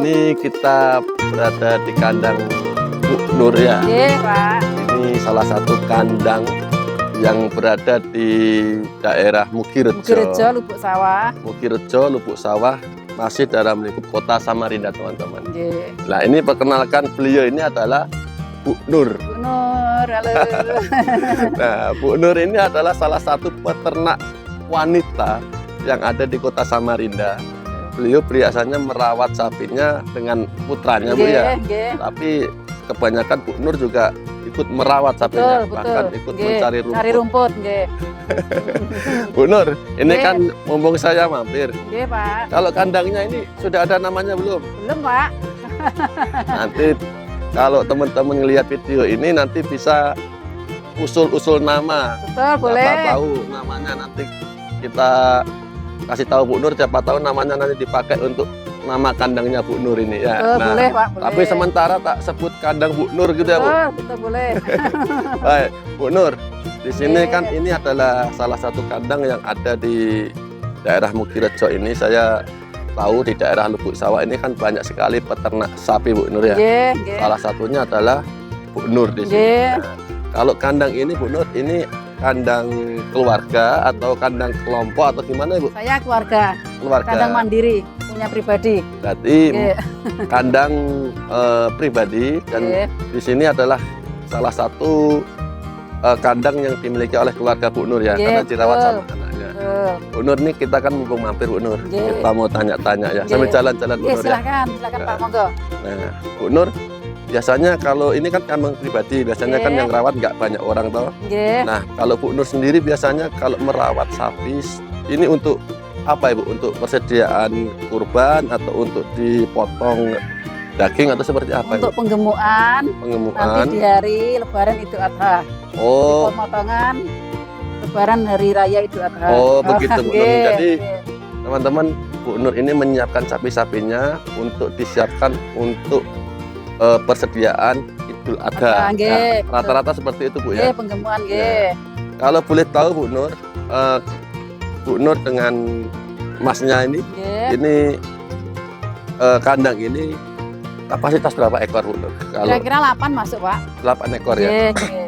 Ini kita berada di kandang Bu Nur ya. Iya, Pak. Ini salah satu kandang yang berada di daerah Mugirejo. Mugirejo, Lubuk Sawah. Mugirejo, Lubuk Sawah, masih dalam lingkup kota Samarinda, teman-teman. Iya. Nah, ini perkenalkan, beliau ini adalah Bu Nur. Bu Nur, halo. Nah, Bu Nur ini adalah salah satu peternak wanita yang ada di kota Samarinda. Beliau biasanya merawat sapinya dengan putranya, Bu ya. Nggih. Tapi kebanyakan Bu Nur juga ikut merawat sapinya, bahkan ikut mencari rumput. Cari rumput, nggih. Bu Nur, ini Nggih. kan mumpung saya mampir. Nggih, Pak. Kalau kandangnya ini sudah ada namanya belum? Belum, Pak. Nanti kalau teman-teman ngelihat video ini nanti bisa usul-usul nama. Betul, boleh. Siapa tahu namanya nanti kita kasih tahu Bu Nur, siapa tahu namanya nanti dipakai untuk nama kandangnya Bu Nur ini ya. Betul, boleh, Pak, boleh. Tapi sementara tak sebut kandang Bu Nur gitu ya, Bu. Betul, boleh. Baik, Bu Nur. Di sini Oke. kan ini adalah salah satu kandang yang ada di daerah Mugirejo ini. Saya tahu di daerah Lubuk Sawah ini kan banyak sekali peternak sapi, Bu Nur ya. Nggih. Salah satunya adalah Bu Nur di sini. Nggih. Nah, kalau kandang ini Bu Nur, ini kandang keluarga atau kandang kelompok atau gimana, Bu? Saya keluarga, Keluarga. kandang mandiri, punya pribadi. Berarti Nggih. kandang pribadi dan Nggih. di sini adalah salah satu kandang yang dimiliki oleh keluarga Bu Nur ya, Nggih, karena dirawat betul. sama anaknya. Betul. Bu Nur nih, kita kan mumpung mampir Bu Nur, Nggih. kita mau tanya-tanya ya, Nggih. sambil jalan-jalan Bu Nggih, Nur ya. silakan Pak, monggo. Nah, Bu Nur, biasanya kalau ini kan kandang pribadi, biasanya kan Nggih. yang rawat nggak banyak orang toh. Nggih. Nah, kalau Bu Nur sendiri biasanya kalau merawat sapi, ini untuk apa Ibu? Untuk persediaan kurban atau untuk dipotong daging atau seperti apa Untuk Ibu? penggemukan, Pengemukan. nanti di hari Lebaran Idul Adha. Oh, Pemotongan Lebaran hari raya Idul Adha. Oh, begitu, Bu Nur. nggih, Jadi, nggih. teman-teman, Bu Nur ini menyiapkan sapi-sapinya untuk disiapkan untuk persediaan Idul Adha. Adha, nggih, Ya, betul. rata-rata seperti itu Bu ya. Nggih, penggemukan nggih. Kalau boleh tahu Bu Nur, Bu Nur dengan masnya ini, Nggih. kandang ini kapasitas berapa ekor Bu Nur? Kalau Kira-kira 8 masuk, Pak. 8 ekor ya, Nggih, nggih.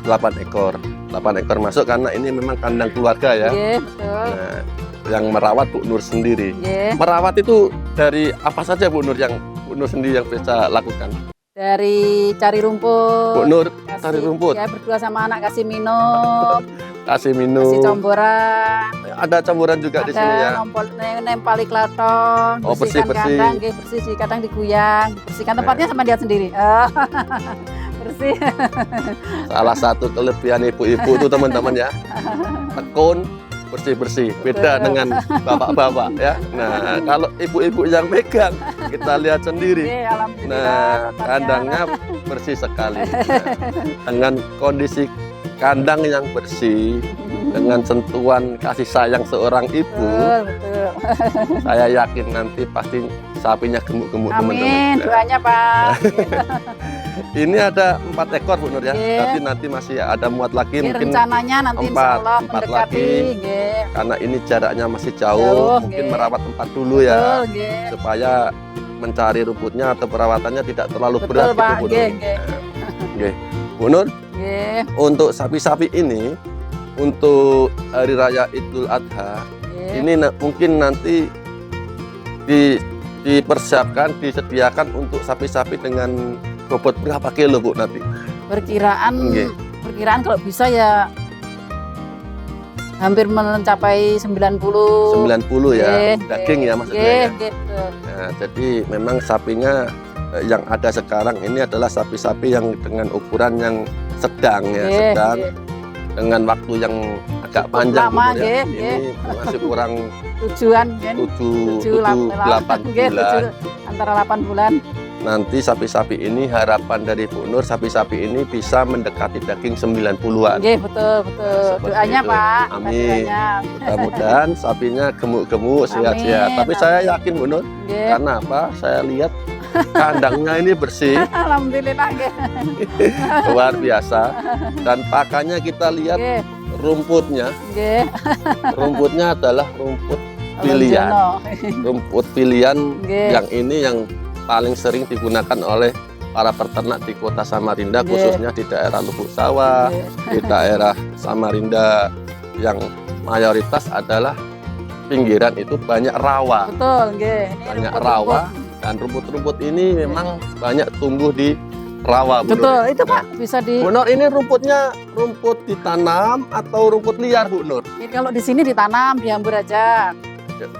8 ekor. 8 ekor masuk karena ini memang kandang keluarga ya. Nggih, betul. Nah, yang merawat Bu Nur sendiri. Nggih. Merawat itu dari apa saja Bu Nur yang Bu Nur sendiri yang bisa lakukan? Dari cari rumput. Bu Nur kasih- cari rumput, Ya, berdua sama anak kasih minum, kasih kasih minum. campuran. Ada campuran juga di sini ya. Nempali klatong, Oh, bersihkan bersih-bersih. kandang, nggih, bersih sih, kadang diguyang, bersihkan tempatnya sama dia sendiri. Oh, bersih. Salah satu kelebihan ibu-ibu itu teman-teman ya. Tekun, bersih-bersih. Beda Betul. dengan bapak-bapak ya. Nah, kalau ibu-ibu yang pegang, kita lihat sendiri. Nggih, alhamdulillah. Nah, tempatnya. kandangnya bersih sekali. Nah, dengan kondisi kandang yang bersih, dengan sentuhan kasih sayang seorang ibu, Betul, betul. saya yakin nanti pasti sapinya gemuk-gemuk Amin, teman-teman. doanya Pak. Ini ada 4 ekor Bu Nur ya. Nggih. Tapi nanti masih ada muat lagi Nggih, mungkin rencananya nanti insya Allah empat mendekati. lagi. Nggih. karena ini jaraknya masih jauh, Jauh, mungkin nggih. merawat tempat dulu ya Betul, nggih. supaya mencari rumputnya atau perawatannya tidak terlalu Betul, berat Pak. gitu Bu Nur. Nggih, nggih. Nggih. Bu Nur, Nggih, untuk sapi-sapi ini untuk hari raya Idul Adha nggih. ini mungkin nanti dipersiapkan, disediakan untuk sapi-sapi dengan bobot berapa kilo Bu nanti? Perkiraan Nggih. perkiraan kalau bisa ya hampir mencapai 90. 90 ya, Nggih, daging nggih. ya maksudnya Nggih, ya. nggih, betul. Nah, jadi memang sapinya yang ada sekarang ini adalah sapi-sapi yang dengan ukuran yang sedang ya, Nggih, sedang nggih. dengan waktu yang agak Cukup panjang Bu lama, Nur ya. nggih, Ini masih kurang Tujuan kan. 8 Nggih, bulan. antara 8 bulan. Nanti sapi-sapi ini harapan dari Bu Nur, sapi-sapi ini bisa mendekati daging 90-an. Nggih, betul, betul. Seperti Doanya, itu. Pak. Amin. Doanya. Mudah-mudahan sapinya gemuk-gemuk, sehat-sehat. Amin, Tapi saya amin. yakin Bu Nur, Nggih. karena apa? Saya lihat kandangnya ini bersih, Alhamdulillah, nggih. luar biasa. Dan pakannya kita lihat Nggih, rumputnya, nggih. rumputnya adalah rumput pilihan. Jono. Rumput pilihan Nggih. yang ini yang paling sering digunakan oleh para peternak di Kota Samarinda, Nggih. khususnya di daerah Lubuk Sawah, Nggih. di daerah Samarinda yang mayoritas adalah pinggiran itu banyak rawa. Betul, nggih. Ini Banyak rumput-rumput. rawa dan rumput-rumput ini memang banyak tumbuh di rawa. Bu Betul, Nur. itu Nah, Pak bisa di Bu Nur, ini rumputnya rumput ditanam atau rumput liar, Bu Nur? ini kalau di sini ditanam, diambur aja.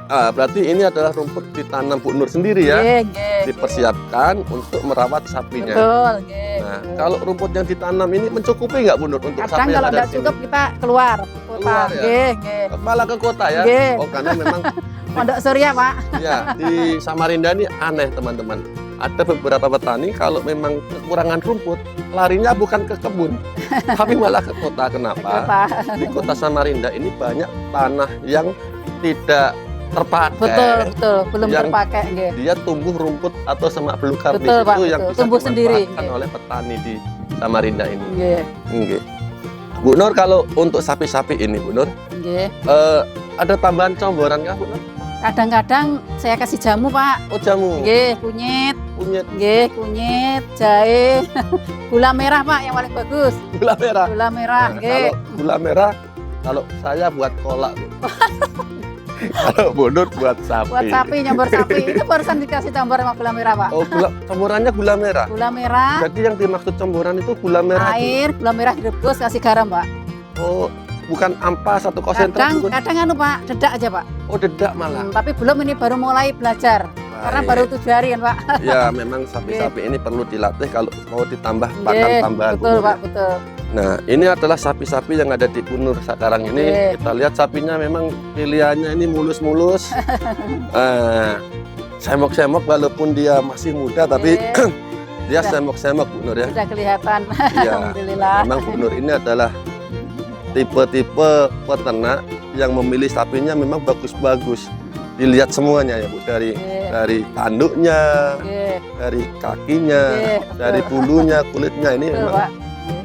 Berarti ini adalah rumput ditanam Bu Nur sendiri ya, Nggih, nggih. dipersiapkan untuk merawat sapinya. Betul, nggih. Nah, kalau rumput yang ditanam ini mencukupi nggak Bu Nur untuk kadang sapi yang kalau ada tidak di sini? cukup kita keluar ke kota. Keluar ya? Nggih, nggih. Malah ke kota ya? Nggih. Oh, karena memang Pondok Surya, Pak. ya di Samarinda ini aneh teman-teman. Ada beberapa petani kalau memang kekurangan rumput, larinya bukan ke kebun, tapi malah ke kota. Ke Kenapa? kota. Di Kota Samarinda ini banyak tanah yang tidak terpakai. Betul, betul. Belum Yang- terpakai, nggih. Dia tumbuh rumput atau semak belukar di Betul, situ Pak, yang betul. bisa Tumbuh sendiri. dimanfaatkan oleh petani di Samarinda ini. Nggih, Nggih. Bu Nur, kalau untuk sapi-sapi ini Bu Nur, nggih. ada tambahan comboran nggak Bu Nur? Kadang-kadang saya kasih jamu, Pak. Oh, jamu, Nggih, kunyit, kunyit, nggih, kunyit, jahe, gula merah, Pak, yang paling bagus. gula merah. Gula merah, Nah, nggih. kalau gula merah, kalau saya buat kolak Bu. Kalau Bu Nur buat sapi. Buat sapi, nyambur sapi. Itu barusan dikasih campur sama gula merah, Pak. Oh, campurannya gula merah. Gula merah, Jadi yang dimaksud campuran itu gula merah. air, gula merah direbus, kasih garam, Pak. Oh, bukan ampas atau konsentrat. Bu. Kadang anu, Pak, dedak aja, Pak. Oh, dedak malah. Tapi belum, ini baru mulai belajar. Karena Baik. baru 7 hari kan, Pak. Ya, memang sapi-sapi ini perlu dilatih kalau mau ditambah pakan Nggih, tambahan. Bu betul, Nur, Pak, ya. betul. Nah, ini adalah sapi-sapi yang ada di Bu Nur sekarang ini. Nggih. Kita lihat sapinya memang pilihannya ini mulus-mulus. Semok-semok walaupun dia masih muda, tapi Nggih, dia Sudah. semok-semok Bu Nur ya. sudah kelihatan. Iya. Alhamdulillah. Memang Bu Nur ini adalah tipe-tipe peternak yang memilih sapinya memang bagus-bagus. Dilihat semuanya ya Bu, dari Nggih, tanduknya, nggih, dari kakinya, nggih, betul. dari bulunya, kulitnya ini Betul, memang Pak.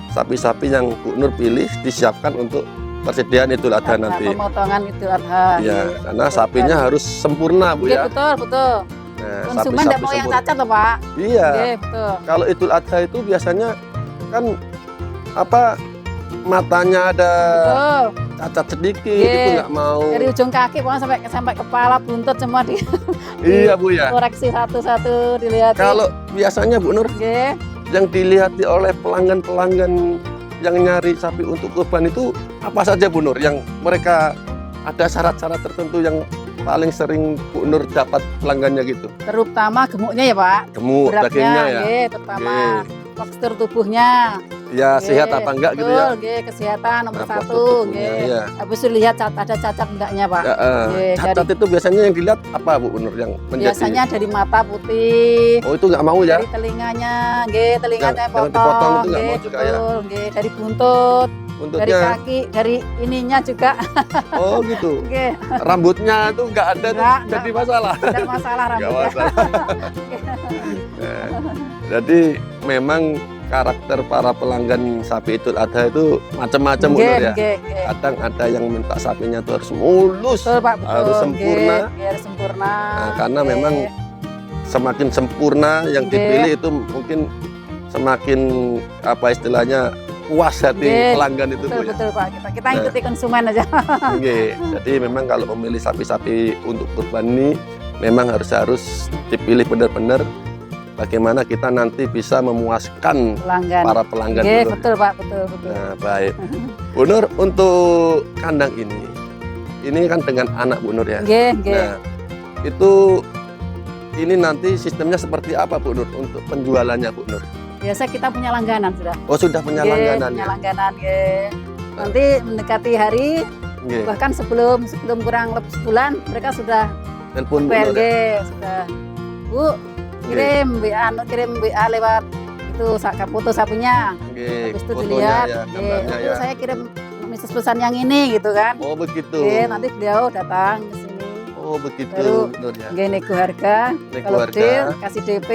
sapi-sapi yang Bu Nur pilih disiapkan untuk persediaan Idul Adha Karena nanti. pemotongan Idul Adha. Iya, Nggih. karena Betul sapinya sekali. harus sempurna Bu Nggih, ya. betul, betul. Nah, Konsumen tidak mau yang sempurna. cacat loh, Pak. Iya, Nggih, betul. kalau Idul Adha itu biasanya kan apa matanya ada Betul. cacat sedikit Nggih. itu nggak mau. Dari ujung kaki pokoknya sampai kepala, buntut semua Iya Bu ya. dikoreksi satu-satu, dilihat. Kalau biasanya Bu Nur Nggih, yang dilihati oleh pelanggan-pelanggan yang nyari sapi untuk kurban itu apa saja Bu Nur? Yang mereka ada syarat-syarat tertentu yang paling sering Bu Nur dapat pelanggannya gitu? terutama gemuknya ya, Pak. Gemuk, Beratnya, dagingnya ya? nggih, terutama Nggih. postur tubuhnya. Ya Nggih, sehat apa enggak gitu ya? betul, nggih, kesehatan nomor Nah, postur satu, tubuhnya, nggih. ya. Habis itu lihat ada cacat enggaknya, Pak. Ya, Nggih, cacat itu biasanya yang dilihat apa Bu Nur yang menjadi? Biasanya dari mata putih, Oh itu nggak mau ya? dari telinganya, nggih, telinganya Yang dipotong potong, itu nggak nggih, mau juga ya? betul, nggih, dari buntut, dari Buntutnya? kaki, dari ininya juga, Oh gitu. nggih, Rambutnya tuh nggak ada tuh Nggak, jadi masalah. tidak masalah Nggak rambutnya. masalah. Nah, jadi memang karakter para pelanggan sapi Idul Adha itu macam-macam Bu Nggih, Nur ya. nggih, nggih. Kadang ada yang minta sapinya tuh harus mulus. Betul, Pak, betul. Harus sempurna. Nggih, harus sempurna. Nah, karena Nggih. memang semakin sempurna yang Nggih. dipilih itu mungkin semakin apa istilahnya puas hati Nggih, pelanggan itu Bu betul, ya. betul, Pak. Kita Nah. ikuti konsumen aja. Nggih. Jadi memang kalau memilih sapi-sapi untuk kurban ini memang harus dipilih benar-benar bagaimana kita nanti bisa memuaskan Pelanggan. para pelanggan Nggih, Bu Nur. betul, Pak, betul, betul. Nah, baik. Bu Nur, untuk kandang ini kan dengan anak Bu Nur ya. Nggih, nggih. Nah, itu ini nanti sistemnya seperti apa Bu Nur untuk penjualannya Bu Nur? Biasa kita punya langganan sudah. Oh sudah punya Nggih, langganan punya ya? langganan, nggih. Nanti mendekati hari, Nggih. bahkan sebelum kurang lebih sebulan, mereka sudah Telepon Bu Nur ya? PRG, sudah. Bu, kirim WA lewat itu foto sapinya. Nggih, Habis itu fotonya dilihat, ya, nggih, gambarnya itu ya. saya kirim Mrs. pesan yang ini gitu kan. Oh begitu. Nggih, nanti beliau datang ke sini. Oh begitu Baru Bu Nur ya. Nggih, nego harga. Nego Kalau harga. deal kasih DP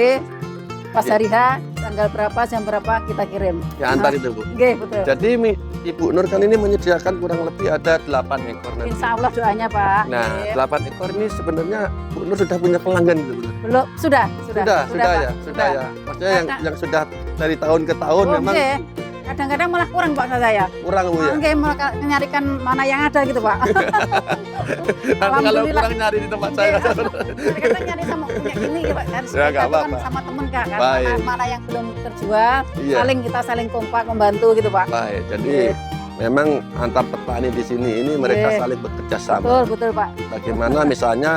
pas hari H tanggal berapa, jam berapa kita kirim. Ya antar itu Bu. Oke, betul. Jadi Ibu Nur kan ini menyediakan kurang lebih ada 8 ekor nanti. Insya Allah doanya Pak. Nah, Oke. 8 ekor ini sebenarnya Bu Nur sudah punya pelanggan gitu. Bu? Belum, sudah Sudah Pak. ya, sudah ya. Maksudnya yang sudah dari tahun ke tahun Oh, memang oke. Kadang-kadang malah kurang Pak saya. kurang Bu ya. Oke, malah nyarikan mana yang ada gitu Pak. Nanti kalau Alhamdulillah. kurang nyari di tempat saya. Kadang-kadang nyari sama punya ini ya Pak. Harus Ya, nggak kita tuh kan apa-apa. sama temen Kak, kan Baik. mana yang belum terjual, Iya. kita saling kompak membantu gitu Pak. Baik, jadi memang antar petani di sini ini mereka Iya. saling bekerja sama. Betul Pak. Bagaimana misalnya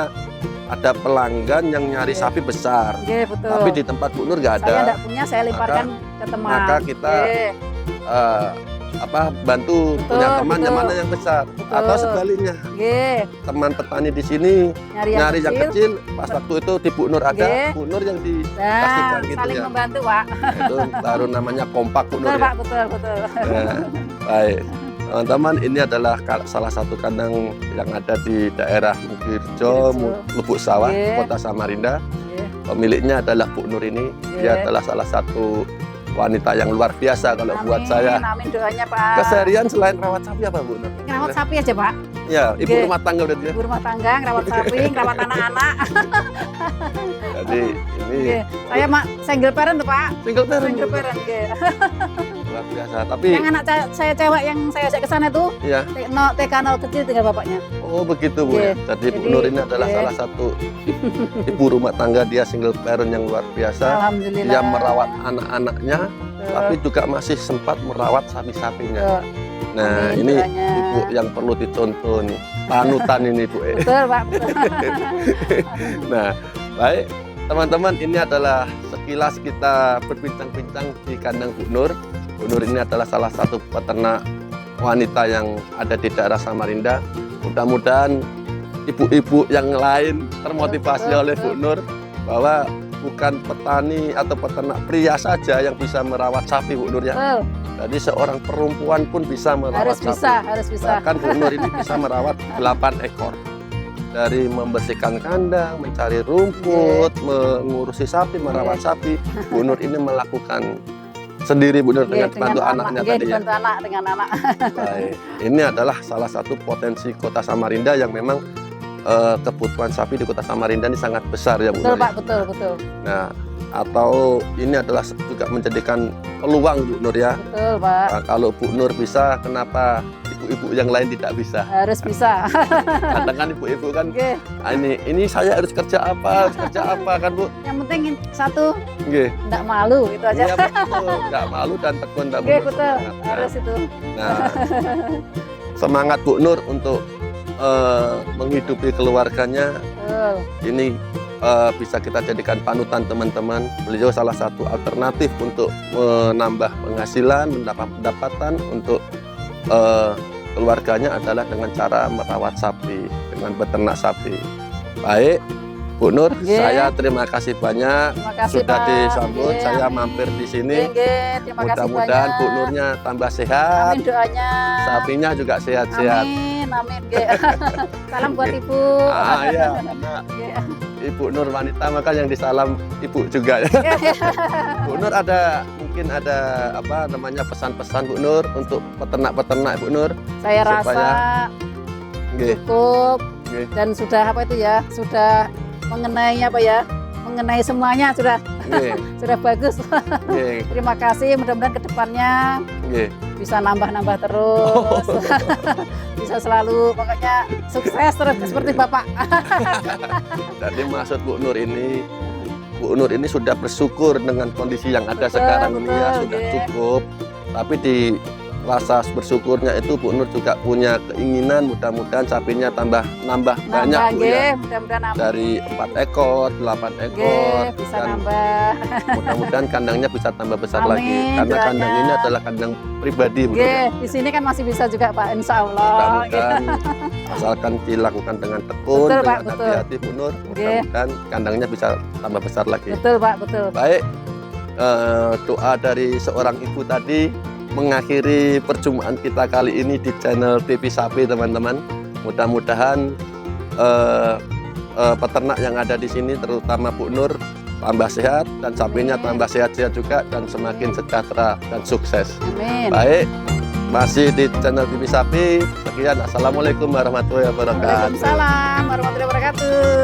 ada pelanggan yang nyari Iya. sapi besar, Oke, betul. tapi di tempat Bu Nur nggak Saya ada. enggak punya, saya lemparkan ke teman. Maka kita Oke, bantu Betul, punya teman yang betul. mana yang besar, Betul. atau sebaliknya oke. teman petani di sini nyari yang kecil. Pas waktu itu di Bu Nur ada, Iya. Bu Nur yang Nah, pastikan gitu saling ya. membantu Pak. Itu baru namanya kompak Bu Nur Betul ya. Pak, betul. Nah, baik. Teman-teman, ini adalah salah satu kandang yang ada di daerah Mugirjo, Mugirjo. Lubuk Sawah, Oke. Kota Samarinda. Oke. Pemiliknya adalah Bu Nur ini. Dia Oke. adalah salah satu wanita yang luar biasa kalau buat saya. Amin doanya Pak. Keseharian selain rawat sapi apa Bu Nur? Ngerawat sapi aja Pak. Ya, ibu Oke. rumah tangga berarti ya. Ibu rumah tangga, ngerawat sapi, ngerawat anak-anak. Jadi ini Oke. Saya mak single parent tuh Pak. single parent Single parent. Oke. luar biasa. Tapi Yang anak saya cewek yang saya ajak ke sana tuh ya, TK 0 kecil tinggal bapaknya. oh begitu Bu ya. Jadi Bu Jadi, Nur ini adalah oke. salah satu ibu rumah tangga, dia single parent yang luar biasa. Alhamdulillah. Dia merawat anak-anaknya, Betul. tapi juga masih sempat merawat sapi-sapinya. Betul. Nah, Amin ini doanya. ibu yang perlu dicontoh nih, panutan ini Bu. Betul Pak. Betul. Nah, baik teman-teman, ini adalah sekilas kita berbincang-bincang di kandang Bu Nur. Bu Nur ini adalah salah satu peternak wanita yang ada di daerah Samarinda. Mudah-mudahan ibu-ibu yang lain termotivasi Betul, oleh Bu Nur bahwa bukan petani atau peternak pria saja yang bisa merawat sapi Bu Nur ya. Betul. Jadi seorang perempuan pun bisa merawat Harus sapi. bisa, harus bisa. Bahkan Bu Nur ini bisa merawat 8 ekor. Dari membersihkan kandang, mencari rumput, mengurusi sapi, merawat sapi, Bu Nur ini melakukan sendiri Bu Nur dengan bantu anaknya tadi ya. Dibantu anak dengan anak. Baik. Ini adalah salah satu potensi Kota Samarinda yang memang kebutuhan sapi di Kota Samarinda ini sangat besar ya Bu Betul Nur. Pak, betul. Nah, atau ini adalah juga menjadikan peluang Bu Nur ya. Betul Pak. Nah, kalau Bu Nur bisa, kenapa ibu-ibu yang lain tidak bisa? Harus bisa. Kadang kan ibu-ibu kan, Oke. "Ah, ini saya harus kerja apa kan Bu? Yang penting satu Nggih. enggak malu itu aja. Iya betul, nggak malu dan tekun tak Oke, betul. semangat. Harus itu. Nah, semangat Bu Nur untuk menghidupi keluarganya Betul. ini bisa kita jadikan panutan teman-teman. Beliau salah satu alternatif untuk menambah penghasilan, mendapat pendapatan untuk keluarganya adalah dengan cara merawat sapi, dengan beternak sapi. Baik, Bu Nur, Oke. saya terima kasih banyak Terima kasih sudah Pak. disambut. Oke, Saya amin. mampir di sini. Oke, terima kasih Mudah-mudahan banyak. Bu Nurnya tambah sehat, Amin doanya. sapinya juga sehat-sehat. Amin. Oke. Salam buat Oke. Ibu. Ah iya, karena Oke. Ibu Nur wanita maka yang disalam Ibu juga ya. Bu Nur mungkin ada apa namanya pesan-pesan Bu Nur untuk peternak-peternak Bu Nur. Saya rasa Supaya- Nggih. cukup Oke. dan sudah apa itu ya? Sudah mengenai apa ya? Mengenai semuanya sudah Nggih, bagus. nggih, Terima kasih. Mudah-mudahan kedepannya nggih. bisa nambah-nambah terus. Bisa selalu pokoknya sukses terus seperti Bapak. Jadi maksud Bu Nur ini sudah bersyukur dengan kondisi yang ada Betul, sekarang ini ya, betul, sudah nggih. cukup. Tapi di rasa bersyukurnya itu Bu Nur juga punya keinginan mudah-mudahan sapinya nambah banyak Nambah Bu ya. nggih, mudah-mudahan amin. Dari 4 ekor, 8 ekor, Nggih, bisa dan nambah. mudah-mudahan kandangnya bisa tambah besar Amin, lagi. Karena doanya. kandang ini adalah kandang pribadi Bu Nur ya. Nggih, di sini kan masih bisa juga Pak, insya Allah. Mudah-mudahan asalkan dilakukan dengan tekun, Betul, Pak, dengan betul. hati-hati Bu Nur, mudah-mudahan kandangnya bisa tambah besar lagi. Betul Pak, betul. Baik, doa dari seorang ibu tadi mengakhiri perjumpaan kita kali ini di channel TV Sapi teman-teman. Mudah-mudahan peternak yang ada di sini terutama Bu Nur tambah sehat dan sapinya Amin. tambah sehat-sehat juga dan semakin sejahtera dan sukses. Amin. Baik, masih di channel TV Sapi. Sekian, assalamualaikum warahmatullahi wabarakatuh. Waalaikumsalam warahmatullahi wabarakatuh.